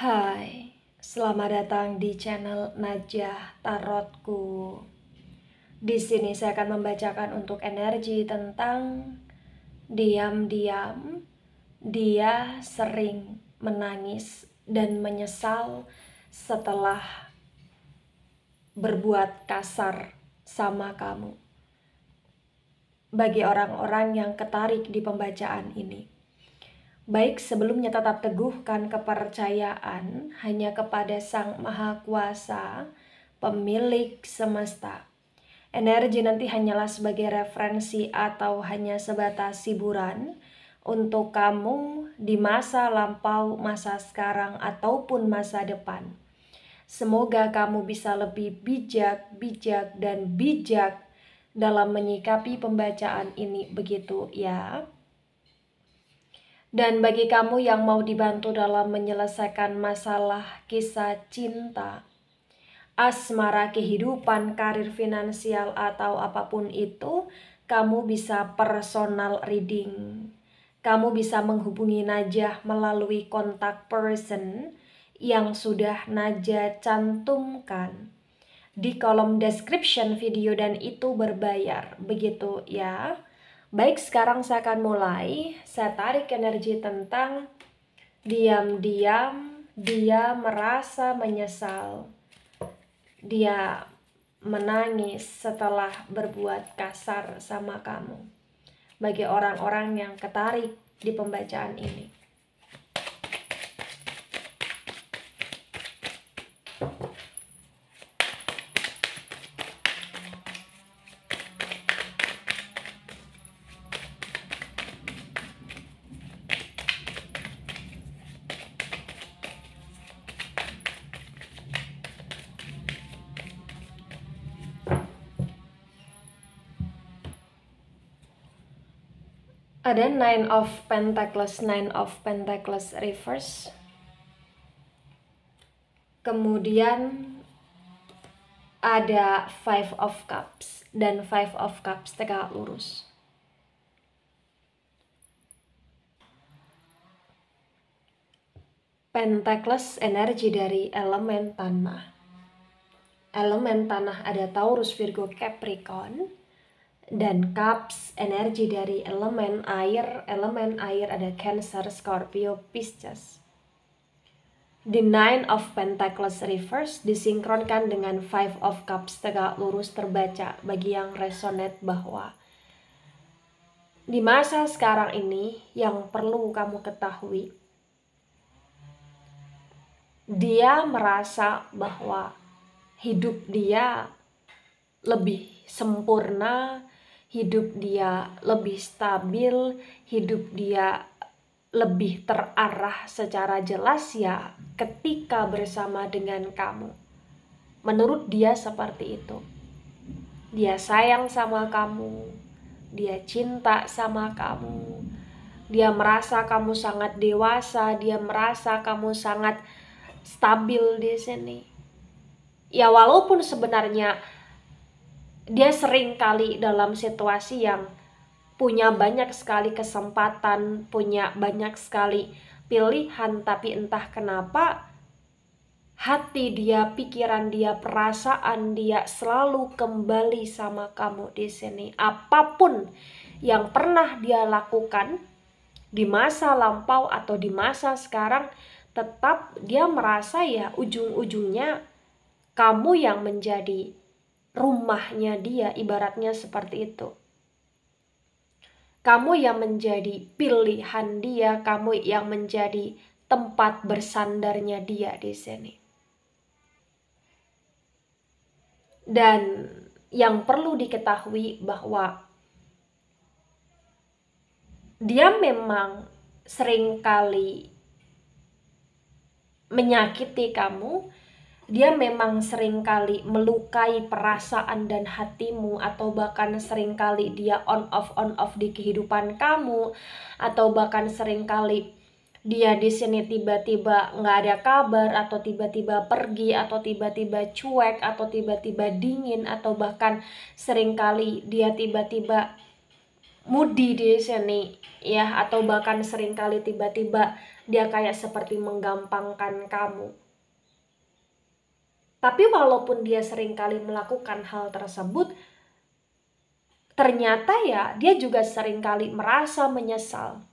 Hai, selamat datang di channel Najah Tarotku. Di sini saya akan membacakan untuk energi tentang diam-diam dia sering menangis dan menyesal setelah berbuat kasar sama kamu. Bagi orang-orang yang ketarik di pembacaan ini, baik sebelumnya tetap teguhkan kepercayaan hanya kepada Sang Maha Kuasa, pemilik semesta. Energi nanti hanyalah sebagai referensi atau hanya sebatas hiburan untuk kamu di masa lampau, masa sekarang, ataupun masa depan. Semoga kamu bisa lebih bijak dan bijak dalam menyikapi pembacaan ini, begitu ya. Dan bagi kamu yang mau dibantu dalam menyelesaikan masalah kisah cinta, asmara, kehidupan, karir, finansial, atau apapun itu, kamu bisa personal reading. Kamu bisa menghubungi Najah melalui kontak person yang sudah Najah cantumkan di kolom description video, dan itu berbayar, begitu ya. Baik, sekarang saya akan mulai. Saya tarik energi tentang diam-diam dia merasa menyesal. Dia menangis setelah berbuat kasar sama kamu. Bagi orang-orang yang ketarik di pembacaan ini. Ada Nine of Pentacles reverse. Kemudian ada Five of Cups dan Five of Cups tegak lurus. Pentacles energi dari elemen tanah. Elemen tanah ada Taurus, Virgo, Capricorn. Dan Cups energi dari elemen air. Elemen air ada Cancer, Scorpio, Pisces. The Nine of Pentacles reverse disinkronkan dengan Five of Cups tegak lurus terbaca bagi yang resonate bahwa di masa sekarang ini yang perlu kamu ketahui, dia merasa bahwa hidup dia lebih sempurna, hidup dia lebih stabil, hidup dia lebih terarah secara jelas ya ketika bersama dengan kamu. Menurut dia seperti itu. Dia sayang sama kamu, dia cinta sama kamu, dia merasa kamu sangat dewasa, dia merasa kamu sangat stabil di sini. Ya walaupun sebenarnya dia sering kali dalam situasi yang punya banyak sekali kesempatan, punya banyak sekali pilihan, tapi entah kenapa hati dia, pikiran dia, perasaan dia selalu kembali sama kamu di sini. Apapun yang pernah dia lakukan di masa lampau atau di masa sekarang, tetap dia merasa ya ujung-ujungnya kamu yang menjadi rumahnya dia, ibaratnya seperti itu. Kamu yang menjadi pilihan dia, kamu yang menjadi tempat bersandarnya dia di sini. Dan yang perlu diketahui bahwa dia memang seringkali menyakiti kamu, dia memang seringkali melukai perasaan dan hatimu, atau bahkan seringkali dia on off di kehidupan kamu, atau bahkan seringkali dia di sini tiba-tiba nggak ada kabar, atau tiba-tiba pergi, atau tiba-tiba cuek, atau tiba-tiba dingin, atau bahkan seringkali dia tiba-tiba moody di sini ya, atau bahkan seringkali tiba-tiba dia kayak seperti menggampangkan kamu. Tapi walaupun dia seringkali melakukan hal tersebut, ternyata ya dia juga seringkali merasa menyesal.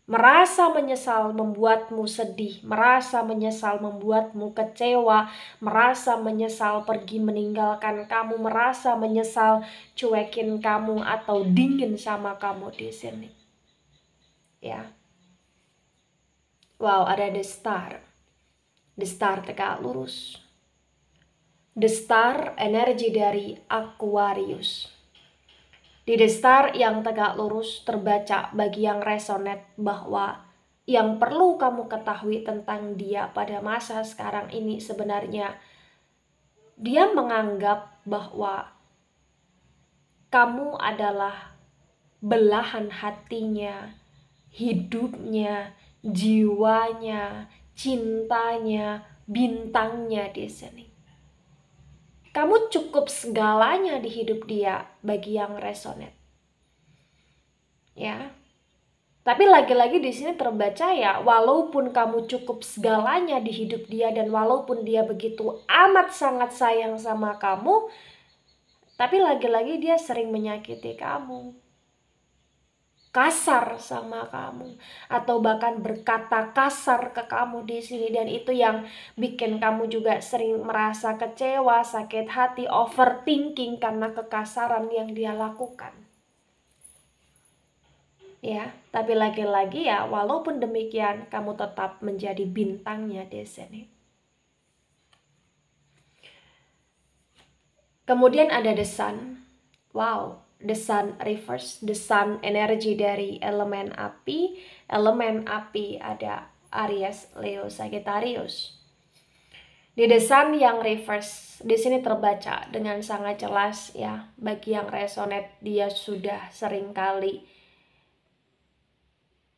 Merasa menyesal membuatmu sedih, merasa menyesal membuatmu kecewa, merasa menyesal pergi meninggalkan kamu, merasa menyesal cuekin kamu atau dingin sama kamu di sini. Ya. Wow, ada the star. The star tegak lurus. The star energi dari Aquarius. Di The Star yang tegak lurus terbaca bagi yang resonate bahwa yang perlu kamu ketahui tentang dia pada masa sekarang ini sebenarnya dia menganggap bahwa kamu adalah belahan hatinya, hidupnya, jiwanya, cintanya, bintangnya di sini. Kamu cukup segalanya di hidup dia bagi yang resonate. Ya. Tapi lagi-lagi di sini terbaca ya, walaupun kamu cukup segalanya di hidup dia dan walaupun dia begitu amat sangat sayang sama kamu, tapi lagi-lagi dia sering menyakiti kamu. Kasar sama kamu atau bahkan berkata kasar ke kamu di sini, dan itu yang bikin kamu juga sering merasa kecewa, sakit hati, overthinking karena kekasaran yang dia lakukan. Ya, tapi lagi-lagi ya, walaupun demikian kamu tetap menjadi bintangnya di sini. Kemudian ada the sun. Wow. The sun reverse, the sun energi dari elemen api. Elemen api ada Aries, Leo, Sagittarius. Di the sun yang reverse, di sini terbaca dengan sangat jelas ya, bagi yang resonate dia sudah seringkali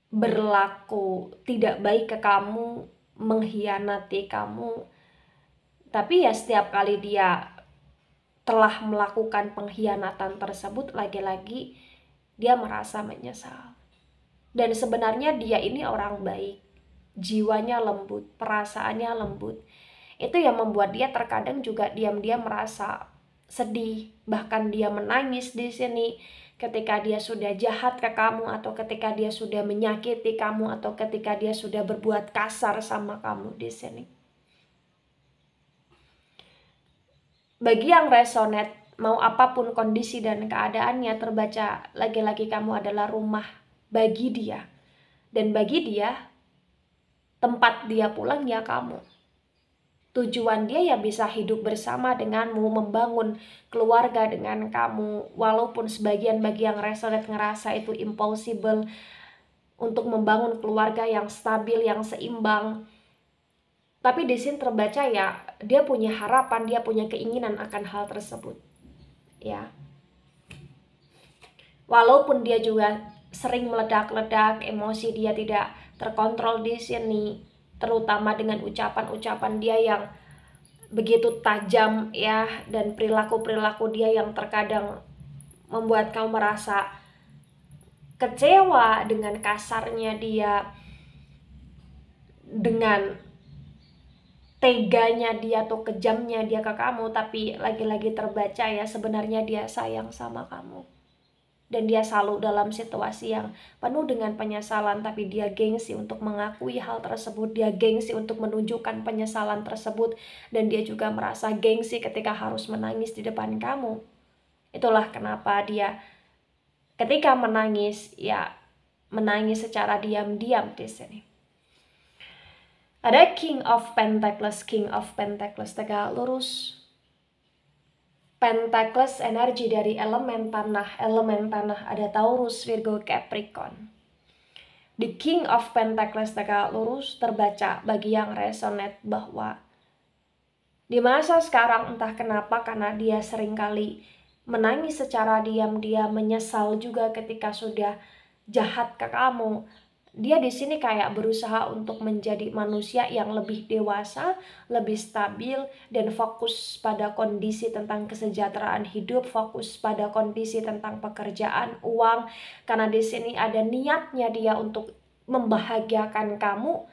berlaku tidak baik ke kamu, mengkhianati kamu. Tapi ya setiap kali dia telah melakukan pengkhianatan tersebut, lagi-lagi dia merasa menyesal. Dan sebenarnya dia ini orang baik, jiwanya lembut, perasaannya lembut. Itu yang membuat dia terkadang juga diam-diam merasa sedih, bahkan dia menangis di sini ketika dia sudah jahat ke kamu, atau ketika dia sudah menyakiti kamu, atau ketika dia sudah berbuat kasar sama kamu di sini. Bagi yang resonate, mau apapun kondisi dan keadaannya, terbaca lagi-lagi kamu adalah rumah bagi dia. Dan bagi dia, tempat dia pulang ya kamu. Tujuan dia ya bisa hidup bersama denganmu, membangun keluarga dengan kamu. Walaupun sebagian bagi yang resonate ngerasa itu impossible untuk membangun keluarga yang stabil, yang seimbang. Tapi di sini terbaca ya, dia punya harapan, dia punya keinginan akan hal tersebut. Ya. Walaupun dia juga sering meledak-ledak, emosi dia tidak terkontrol di sini, terutama dengan ucapan-ucapan dia yang begitu tajam ya, dan perilaku-perilaku dia yang terkadang membuat kamu merasa kecewa dengan kasarnya dia, dengan teganya dia atau kejamnya dia ke kamu. Tapi lagi-lagi terbaca ya, sebenarnya dia sayang sama kamu. Dan dia selalu dalam situasi yang penuh dengan penyesalan, tapi dia gengsi untuk mengakui hal tersebut, dia gengsi untuk menunjukkan penyesalan tersebut, dan dia juga merasa gengsi ketika harus menangis di depan kamu. Itulah kenapa dia ketika menangis ya menangis secara diam-diam di sini. Ada King of Pentacles tegak lurus. Pentacles energi dari elemen tanah ada Taurus, Virgo, Capricorn. The King of Pentacles tegak lurus terbaca bagi yang resonate bahwa di masa sekarang entah kenapa, karena dia seringkali menangis secara diam-diam, menyesal juga ketika sudah jahat ke kamu, Dia di sini kayak berusaha untuk menjadi manusia yang lebih dewasa, lebih stabil, dan fokus pada kondisi tentang kesejahteraan hidup, fokus pada kondisi tentang pekerjaan, uang. Karena di sini ada niatnya dia untuk membahagiakan kamu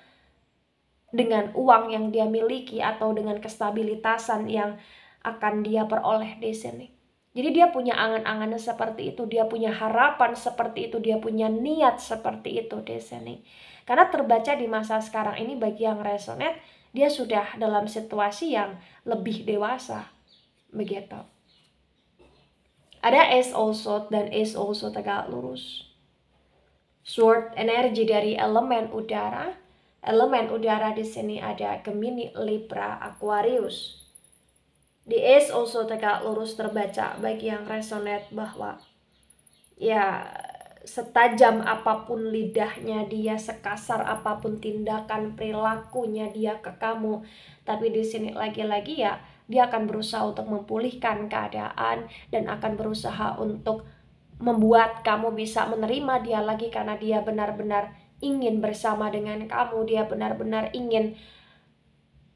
dengan uang yang dia miliki atau dengan kestabilitasan yang akan dia peroleh di sini. Jadi dia punya angan-angan seperti itu, dia punya harapan seperti itu, dia punya niat seperti itu di sini. Karena terbaca di masa sekarang ini bagi yang resonate, dia sudah dalam situasi yang lebih dewasa. Begitu. Ada Ace also dan Ace also tegak lurus. Sword energi dari elemen udara. Elemen udara di sini ada Gemini, Libra, Aquarius. Di Ace also tegak lurus terbaca bagi yang resonate bahwa ya setajam apapun lidahnya dia, sekasar apapun tindakan perilakunya dia ke kamu, tapi di sini lagi-lagi ya dia akan berusaha untuk memulihkan keadaan dan akan berusaha untuk membuat kamu bisa menerima dia lagi karena dia benar-benar ingin bersama dengan kamu, dia benar-benar ingin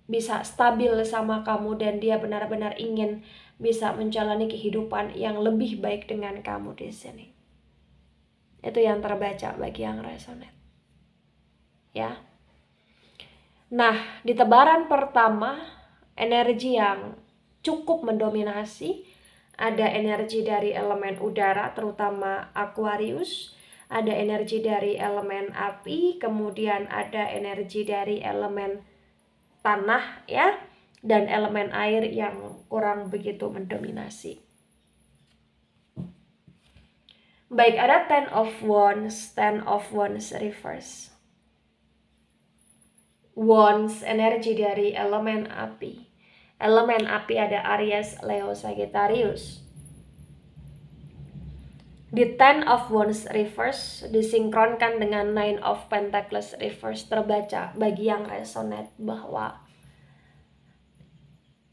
bisa stabil sama kamu dan dia benar-benar ingin bisa menjalani kehidupan yang lebih baik dengan kamu di sini. Itu yang terbaca bagi yang resonate. Ya. Nah, di tebaran pertama, energi yang cukup mendominasi, ada energi dari elemen udara terutama Aquarius, ada energi dari elemen api, kemudian ada energi dari elemen tanah ya, dan elemen air yang kurang begitu mendominasi. Baik, ada Ten of Wands reverse. Wands energi dari elemen api. Elemen api ada Aries, Leo, Sagittarius. Di Ten of Wands reverse disinkronkan dengan Nine of Pentacles reverse terbaca bagi yang resonate bahwa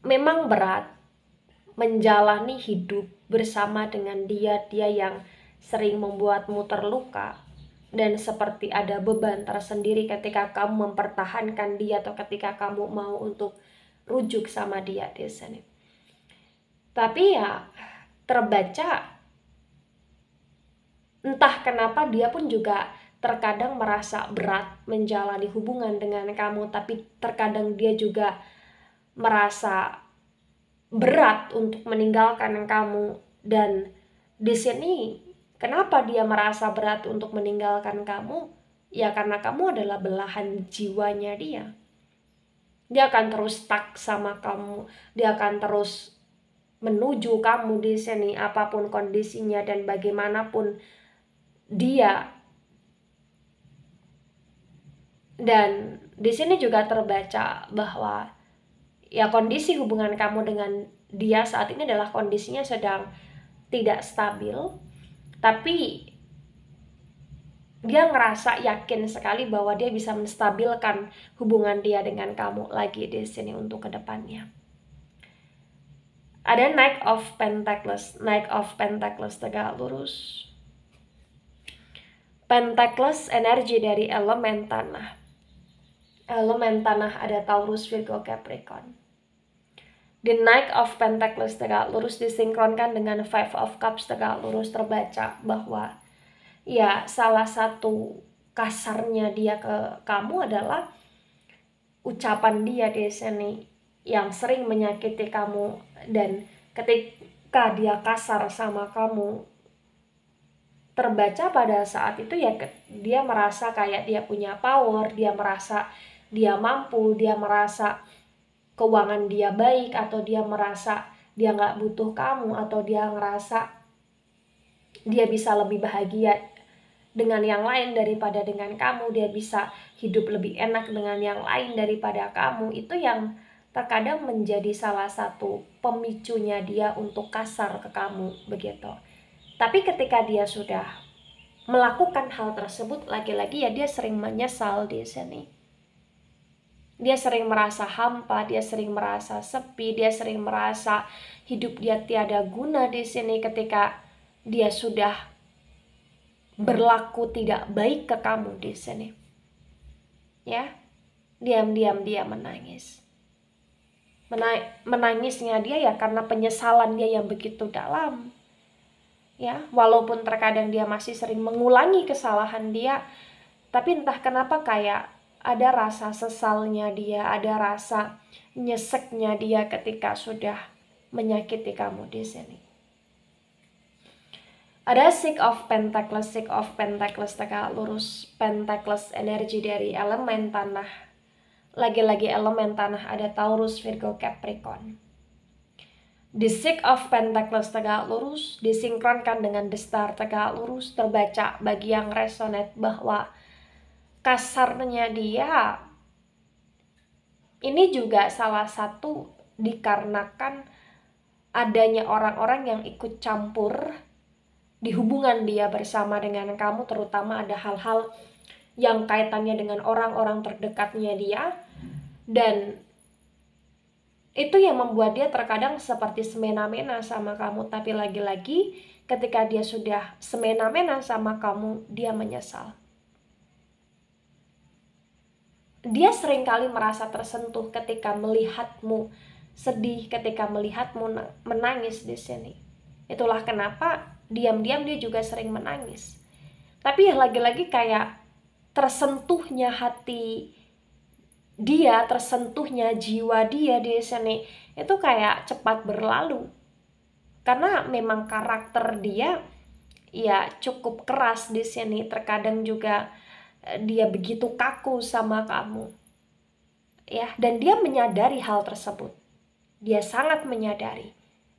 memang berat menjalani hidup bersama dengan dia yang sering membuatmu terluka dan seperti ada beban tersendiri ketika kamu mempertahankan dia atau ketika kamu mau untuk rujuk sama dia di sini. Tapi ya terbaca entah kenapa dia pun juga terkadang merasa berat menjalani hubungan dengan kamu, tapi terkadang dia juga merasa berat untuk meninggalkan kamu. Dan di sini kenapa dia merasa berat untuk meninggalkan kamu? Ya karena kamu adalah belahan jiwanya dia. Dia akan terus stuck sama kamu, dia akan terus menuju kamu di sini apapun kondisinya dan bagaimanapun dia. Dan di sini juga terbaca bahwa ya kondisi hubungan kamu dengan dia saat ini adalah kondisinya sedang tidak stabil, tapi dia ngerasa yakin sekali bahwa dia bisa menstabilkan hubungan dia dengan kamu lagi di sini untuk kedepannya. Ada Knight of Pentacles tegak lurus. Pentacles energi dari elemen tanah. Elemen tanah ada Taurus, Virgo, Capricorn. The Knight of Pentacles tegak lurus disinkronkan dengan Five of Cups tegak lurus terbaca bahwa ya salah satu kasarnya dia ke kamu adalah ucapan dia di sini yang sering menyakiti kamu, dan ketika dia kasar sama kamu terbaca pada saat itu ya dia merasa kayak dia punya power, dia merasa dia mampu, dia merasa keuangan dia baik, atau dia merasa dia nggak butuh kamu, atau dia ngerasa dia bisa lebih bahagia dengan yang lain daripada dengan kamu, dia bisa hidup lebih enak dengan yang lain daripada kamu. Itu yang terkadang menjadi salah satu pemicunya dia untuk kasar ke kamu begitu. Tapi ketika dia sudah melakukan hal tersebut, lagi-lagi ya dia sering menyesal di sini. Dia sering merasa hampa, dia sering merasa sepi, dia sering merasa hidup dia tiada guna di sini ketika dia sudah berlaku tidak baik ke kamu di sini. Ya, diam-diam dia menangis. Menangisnya dia ya karena penyesalan dia yang begitu dalam. Ya, walaupun terkadang dia masih sering mengulangi kesalahan dia, tapi entah kenapa kayak ada rasa sesalnya dia, ada rasa nyeseknya dia ketika sudah menyakiti kamu di sini. Ada Six of Pentacles tegak lurus. Pentacles energi dari elemen tanah. Lagi-lagi elemen tanah, ada Taurus, Virgo, Capricorn. The Six of Pentacles tegak lurus disinkronkan dengan The Star tegak lurus. Terbaca bagi yang resonate bahwa kasarnya dia ini juga salah satu dikarenakan adanya orang-orang yang ikut campur di hubungan dia bersama dengan kamu, terutama ada hal-hal yang kaitannya dengan orang-orang terdekatnya dia, dan itu yang membuat dia terkadang seperti semena-mena sama kamu. Tapi lagi-lagi ketika dia sudah semena-mena sama kamu, dia menyesal. Dia seringkali merasa tersentuh ketika melihatmu sedih, ketika melihatmu menangis di sini. Itulah kenapa diam-diam dia juga sering menangis. Tapi ya lagi-lagi kayak tersentuhnya hati dia, tersentuhnya jiwa dia di sini itu kayak cepat berlalu. Karena memang karakter dia ya cukup keras di sini. Terkadang juga dia begitu kaku sama kamu. Ya, dan dia menyadari hal tersebut. Dia sangat menyadari.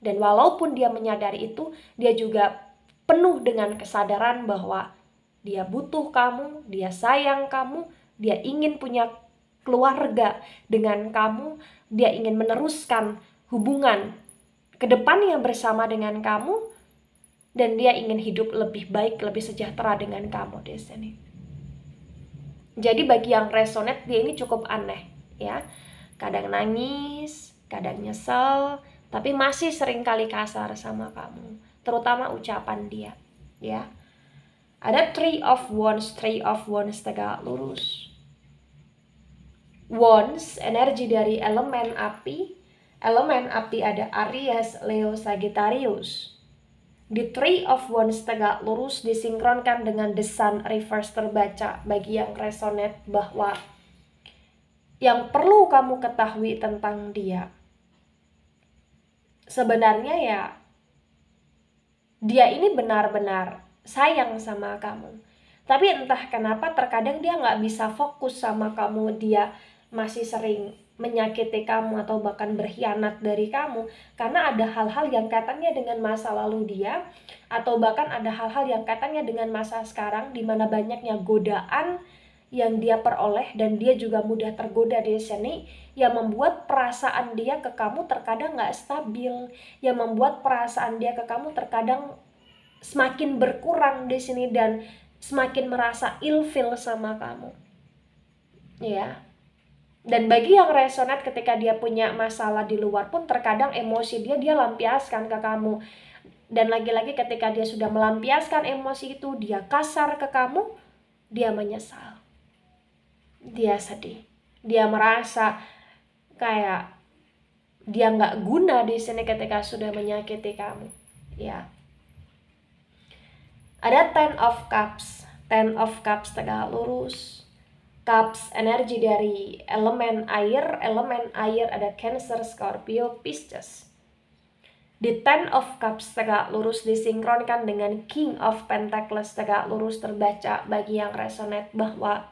Dan walaupun dia menyadari itu, dia juga penuh dengan kesadaran bahwa dia butuh kamu, dia sayang kamu, dia ingin punya keluarga dengan kamu, dia ingin meneruskan hubungan ke depannya bersama dengan kamu, dan dia ingin hidup lebih baik, lebih sejahtera dengan kamu di sini. Jadi bagi yang resonate, dia ini cukup aneh, ya. Kadang nangis, kadang nyesel, tapi masih sering kali kasar sama kamu, terutama ucapan dia, ya. Ada Three of Wands tegak lurus. Wands, energi dari elemen api. Elemen api ada Aries, Leo, Sagittarius. Di Three of Wands tegak lurus disinkronkan dengan The Sun reverse terbaca bagi yang resonate bahwa yang perlu kamu ketahui tentang dia, sebenarnya ya dia ini benar-benar sayang sama kamu. Tapi entah kenapa terkadang dia nggak bisa fokus sama kamu. Dia masih sering menyakiti kamu atau bahkan berkhianat dari kamu. Karena ada hal-hal yang kaitannya dengan masa lalu dia, atau bahkan ada hal-hal yang kaitannya dengan masa sekarang, di mana banyaknya godaan yang dia peroleh dan dia juga mudah tergoda di sini, yang membuat perasaan dia ke kamu terkadang nggak stabil, yang membuat perasaan dia ke kamu terkadang semakin berkurang di sini dan semakin merasa ilfil sama kamu, ya. Dan bagi yang resonate ketika dia punya masalah di luar pun terkadang emosi dia lampiaskan ke kamu. Dan lagi-lagi ketika dia sudah melampiaskan emosi itu, dia kasar ke kamu, dia menyesal. Dia sedih, dia merasa kayak dia nggak guna di sini ketika sudah menyakiti kamu, ya. Ada Ten of Cups tegak lurus. Cups, energi dari elemen air ada Cancer, Scorpio, Pisces. Di Ten of Cups tegak lurus disinkronkan dengan King of Pentacles tegak lurus terbaca bagi yang resonate bahwa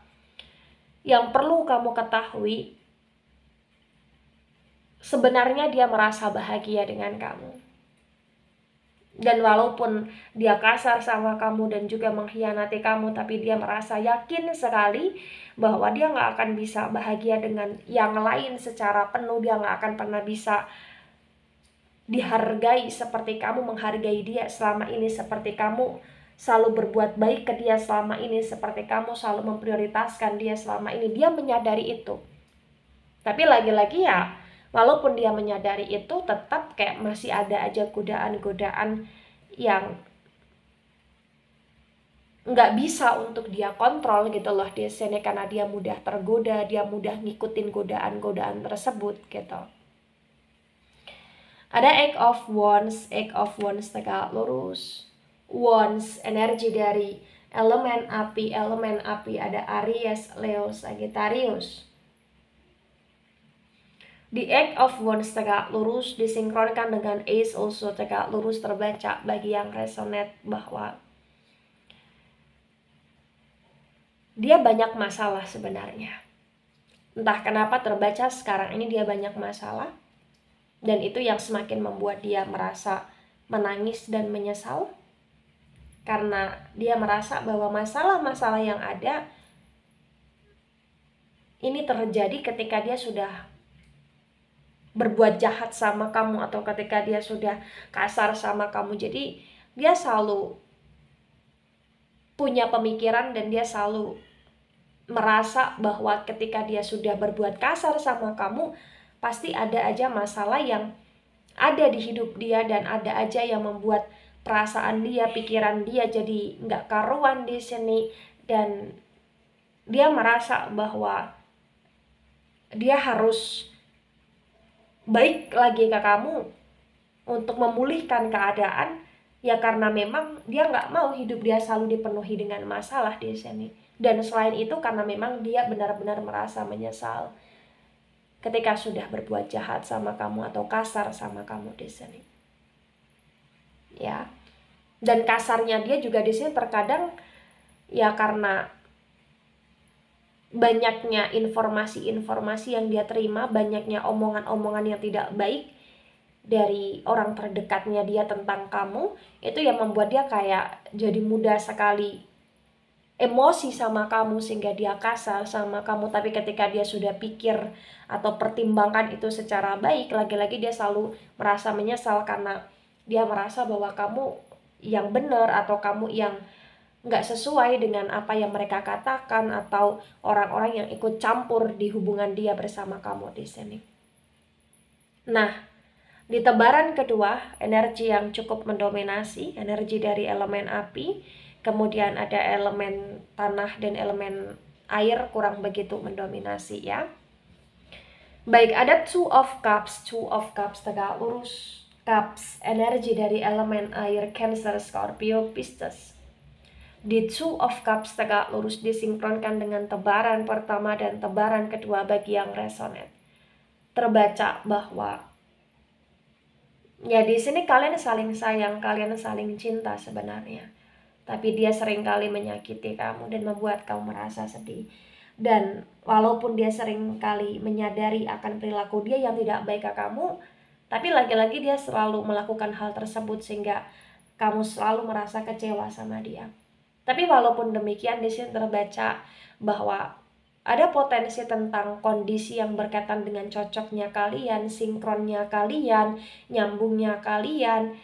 yang perlu kamu ketahui, sebenarnya dia merasa bahagia dengan kamu. Dan walaupun dia kasar sama kamu dan juga mengkhianati kamu, tapi dia merasa yakin sekali bahwa dia gak akan bisa bahagia dengan yang lain secara penuh. Dia gak akan pernah bisa dihargai seperti kamu menghargai dia selama ini, seperti kamu selalu berbuat baik ke dia selama ini, seperti kamu selalu memprioritaskan dia selama ini. Dia menyadari itu. Tapi lagi-lagi ya, walaupun dia menyadari itu, tetap kayak masih ada aja godaan-godaan yang nggak bisa untuk dia kontrol gitu loh di sini, karena dia mudah tergoda, dia mudah ngikutin godaan-godaan tersebut gitu. Ada Eight of Wands tegak lurus. Wands energi dari elemen api ada Aries, Leo, Sagittarius. Di Eight of Wands tegak lurus disinkronkan dengan Ace also tegak lurus, terbaca bagi yang resonate bahwa dia banyak masalah sebenarnya. Entah kenapa terbaca sekarang ini dia banyak masalah, dan itu yang semakin membuat dia merasa menangis dan menyesal, karena dia merasa bahwa masalah-masalah yang ada ini terjadi ketika dia sudah berbuat jahat sama kamu atau ketika dia sudah kasar sama kamu. Jadi dia selalu punya pemikiran dan dia selalu merasa bahwa ketika dia sudah berbuat kasar sama kamu, pasti ada aja masalah yang ada di hidup dia, dan ada aja yang membuat perasaan dia, pikiran dia jadi nggak karuan di sini. Dan dia merasa bahwa dia harus baik lagi ke kamu untuk memulihkan keadaan, ya karena memang dia nggak mau hidup dia selalu dipenuhi dengan masalah di sini. Dan selain itu karena memang dia benar-benar merasa menyesal ketika sudah berbuat jahat sama kamu atau kasar sama kamu di sini. Ya. Dan kasarnya dia juga di sini terkadang ya karena banyaknya informasi-informasi yang dia terima, banyaknya omongan-omongan yang tidak baik dari orang terdekatnya dia tentang kamu, itu yang membuat dia kayak jadi mudah sekali emosi sama kamu sehingga dia kasar sama kamu. Tapi ketika dia sudah pikir atau pertimbangkan itu secara baik, lagi-lagi dia selalu merasa menyesal karena dia merasa bahwa kamu yang benar atau kamu yang nggak sesuai dengan apa yang mereka katakan atau orang-orang yang ikut campur di hubungan dia bersama kamu di sini. Nah, di tebaran kedua, energi yang cukup mendominasi, energi dari elemen api, kemudian ada elemen tanah dan elemen air kurang begitu mendominasi ya. Baik, ada Two of Cups tegak lurus. Cups, energi dari elemen air, Cancer, Scorpio, Pisces. Di Two of Cups tegak lurus disinkronkan dengan tebaran pertama dan tebaran kedua bagi yang resonate. Terbaca bahwa ya di sini kalian saling sayang, kalian saling cinta sebenarnya. Tapi dia seringkali menyakiti kamu dan membuat kamu merasa sedih. Dan walaupun dia seringkali menyadari akan perilaku dia yang tidak baik ke kamu, tapi lagi-lagi dia selalu melakukan hal tersebut sehingga kamu selalu merasa kecewa sama dia. Tapi walaupun demikian di sini terbaca bahwa ada potensi tentang kondisi yang berkaitan dengan cocoknya kalian, sinkronnya kalian, nyambungnya kalian,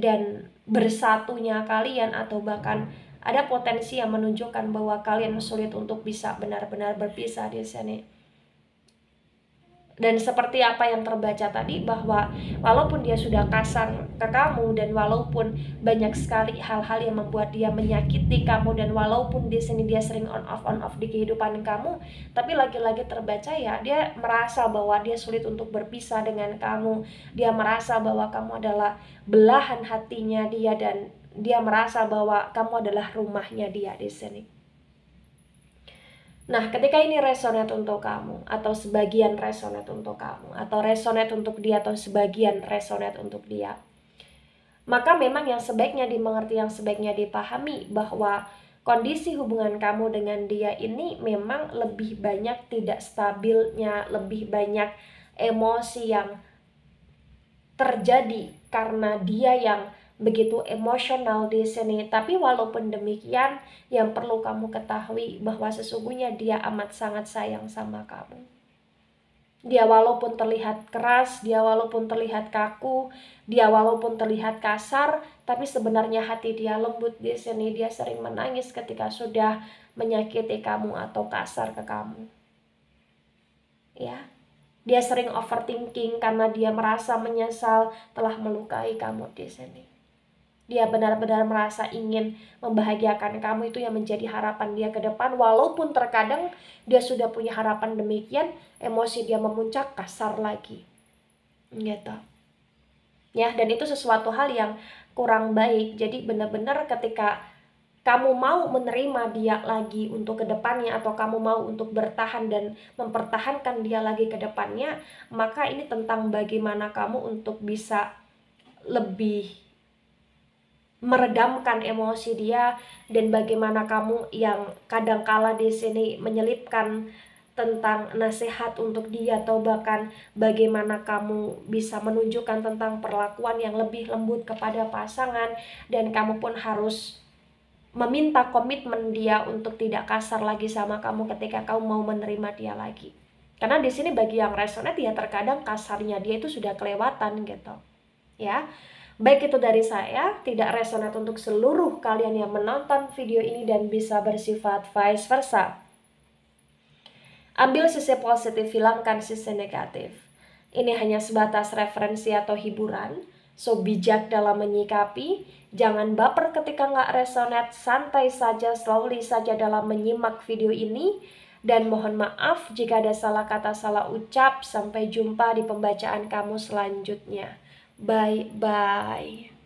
dan bersatunya kalian, atau bahkan ada potensi yang menunjukkan bahwa kalian sulit untuk bisa benar-benar berpisah di sini. Dan seperti apa yang terbaca tadi, bahwa walaupun dia sudah kasar ke kamu dan walaupun banyak sekali hal-hal yang membuat dia menyakiti kamu, dan walaupun di sini dia sering on off di kehidupan kamu, tapi lagi-lagi terbaca ya dia merasa bahwa dia sulit untuk berpisah dengan kamu. Dia merasa bahwa kamu adalah belahan hatinya dia, dan dia merasa bahwa kamu adalah rumahnya dia di sini. Nah, ketika ini resonate untuk kamu, atau sebagian resonate untuk kamu, atau resonate untuk dia, atau sebagian resonate untuk dia, maka memang yang sebaiknya dimengerti, yang sebaiknya dipahami bahwa kondisi hubungan kamu dengan dia ini memang lebih banyak tidak stabilnya, lebih banyak emosi yang terjadi karena dia yang begitu emosional di sini. Tapi walaupun demikian, yang perlu kamu ketahui bahwa sesungguhnya dia amat sangat sayang sama kamu. Dia walaupun terlihat keras, dia walaupun terlihat kaku, dia walaupun terlihat kasar, tapi sebenarnya hati dia lembut di sini. Dia sering menangis ketika sudah menyakiti kamu atau kasar ke kamu. Ya. Dia sering overthinking karena dia merasa menyesal telah melukai kamu di sini. dia benar-benar merasa ingin membahagiakan kamu, itu yang menjadi harapan dia ke depan. Walaupun terkadang dia sudah punya harapan demikian, emosi dia memuncak, kasar lagi gitu ya. Dan itu sesuatu hal yang kurang baik. Jadi benar-benar ketika kamu mau menerima dia lagi untuk kedepannya, atau kamu mau untuk bertahan dan mempertahankan dia lagi ke depannya, maka ini tentang bagaimana kamu untuk bisa lebih meredamkan emosi dia, dan bagaimana kamu yang kadangkala di sini menyelipkan tentang nasihat untuk dia, atau bahkan bagaimana kamu bisa menunjukkan tentang perlakuan yang lebih lembut kepada pasangan, dan kamu pun harus meminta komitmen dia untuk tidak kasar lagi sama kamu ketika kamu mau menerima dia lagi. Karena di sini bagi yang resonate ya, terkadang kasarnya dia itu sudah kelewatan gitu. Ya. Baik, itu dari saya, tidak resonate untuk seluruh kalian yang menonton video ini dan bisa bersifat vice versa. Ambil sisi positif, hilangkan sisi negatif. Ini hanya sebatas referensi atau hiburan. So, bijak dalam menyikapi, jangan baper ketika nggak resonate, santai saja, slowly saja dalam menyimak video ini. Dan mohon maaf jika ada salah kata, salah ucap. Sampai jumpa di pembacaan kamu selanjutnya. Bye-bye.